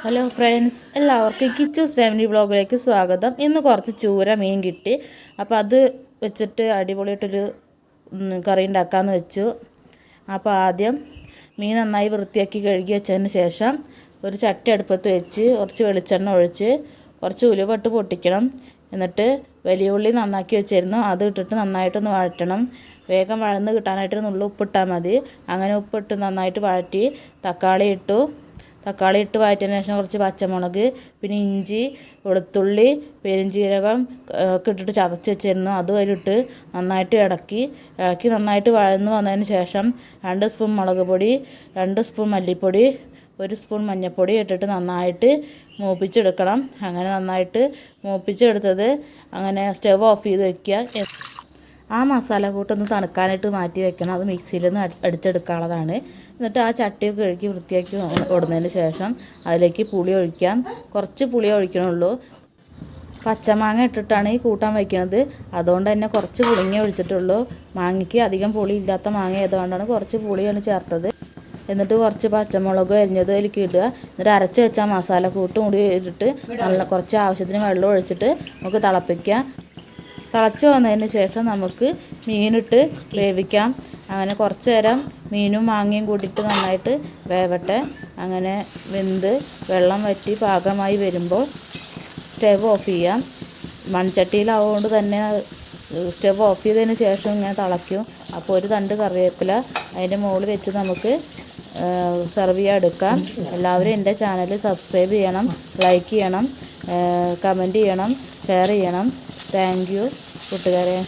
Hello friends, എല്ലാവർക്കും Kichus family വ്ളോഗിലേക്ക് സ്വാഗതം. ഇന്ന് കുറച്ച് ചൂര മീൻ കിട്ടി. അപ്പോൾ അത് വെച്ചിട്ട് അടിപൊളിയായിട്ടൊരു കറി ഉണ്ടാക്കാമെന്ന് വെച്ചു. അപ്പോൾ ആദ്യം മീൻ നന്നായി വൃത്തിയാക്കി കഴുകി വെച്ചതിന് ശേഷം ഒരു ചട്ടി അടുപ്പത്ത് വെച്ച് കുറച്ച് വെളിച്ചെണ്ണ ഒഴിച്ച് കുറച്ച് ഉലുവ ഇട്ട് പൊട്ടിക്കണം. എന്നിട്ട് വലിയ ഉള്ളി നന്നാക്കി വെച്ചിരുന്നു, അത് ഇട്ടിട്ട് നന്നായിട്ടൊന്ന് വഴറ്റണം. വേഗം വഴന്ന് കിട്ടാനായിട്ട് നുള്ളു ഉപ്പിട്ടാൽ മതി. അങ്ങനെ ഉപ്പിട്ട് നന്നായിട്ട് വഴറ്റി തക്കാളി ഇട്ട് വഴറ്റിയതിന് ശേഷം കുറച്ച് പച്ചമുളക്, പിന്നെ ഇഞ്ചി, വെളുത്തുള്ളി, പെരുംജീരകം ഒക്കെ ഇട്ടിട്ട് ചതച്ച് വെച്ചിരുന്നു, അതും അതിലിട്ട് നന്നായിട്ട് ഇളക്കി നന്നായിട്ട് വഴന്ന് വന്നതിന് ശേഷം 2 സ്പൂൺ മുളക് പൊടി, 2 സ്പൂൺ മല്ലിപ്പൊടി, 1 സ്പൂൺ മഞ്ഞൾപ്പൊടി ഇട്ടിട്ട് നന്നായിട്ട് മൂപ്പിച്ചെടുക്കണം. അങ്ങനെ നന്നായിട്ട് മൂപ്പിച്ചെടുത്തത് അങ്ങനെ സ്റ്റവ് ഓഫ് ചെയ്ത് വയ്ക്കുക. ആ മസാല കൂട്ടൊന്ന് തണുക്കാനായിട്ട് മാറ്റി വെക്കണം. അത് മിക്സിയിൽ നിന്ന് അടിച്ചെടുക്കാനുള്ളതാണ്. എന്നിട്ട് ആ ചട്ടിയൊക്കെ കഴുകി വൃത്തിയാക്കി കൊടുന്നതിന് ശേഷം അതിലേക്ക് പുളി ഒഴിക്കാം. കുറച്ച് പുളി ഒഴിക്കണുള്ളൂ. പച്ചമാങ്ങ ഇട്ടിട്ടാണ് ഈ കൂട്ടാൻ വയ്ക്കുന്നത്, അതുകൊണ്ട് തന്നെ കുറച്ച് പുളിങ്ങേ ഒഴിച്ചിട്ടുള്ളൂ. മാങ്ങയ്ക്ക് അധികം പുളി ഇല്ലാത്ത മാങ്ങ ആയതുകൊണ്ടാണ് കുറച്ച് പുളിയാണ് ചേർത്തത്. എന്നിട്ട് കുറച്ച് പച്ചമുളക് അരിഞ്ഞത് അതിലേക്ക് ഇടുക. എന്നിട്ട് അരച്ച് വെച്ച മസാല കൂട്ടും കൂടി ഇട്ടിട്ട് കുറച്ച് ആവശ്യത്തിന് വെള്ളം ഒഴിച്ചിട്ട് നമുക്ക് തിളപ്പിക്കാം. തിളച്ച് വന്നതിന് ശേഷം നമുക്ക് മീനിട്ട് വേവിക്കാം. അങ്ങനെ കുറച്ച് നേരം മീനും മാങ്ങയും കൂടിയിട്ട് നന്നായിട്ട് വേവട്ടെ. അങ്ങനെ വെന്ത് വെള്ളം വറ്റി പാകമായി വരുമ്പോൾ സ്റ്റവ് ഓഫ് ചെയ്യാം. മൺചട്ടിയിലാവുകൊണ്ട് തന്നെ സ്റ്റവ് ഓഫ് ചെയ്തതിന് ശേഷം ഇങ്ങനെ തിളയ്ക്കും. അപ്പോൾ ഒരു തണ്ട് കറിവേപ്പില അതിൻ്റെ മുകളിൽ വെച്ച് നമുക്ക് സെർവ് ചെയ്യാൻ എടുക്കാം. എല്ലാവരും എൻ്റെ ചാനൽ സബ്സ്ക്രൈബ് ചെയ്യണം, ലൈക്ക് ചെയ്യണം, കമൻറ്റ് ചെയ്യണം, ഷെയർ ചെയ്യണം. താങ്ക് യു കൂട്ടുകാരെ.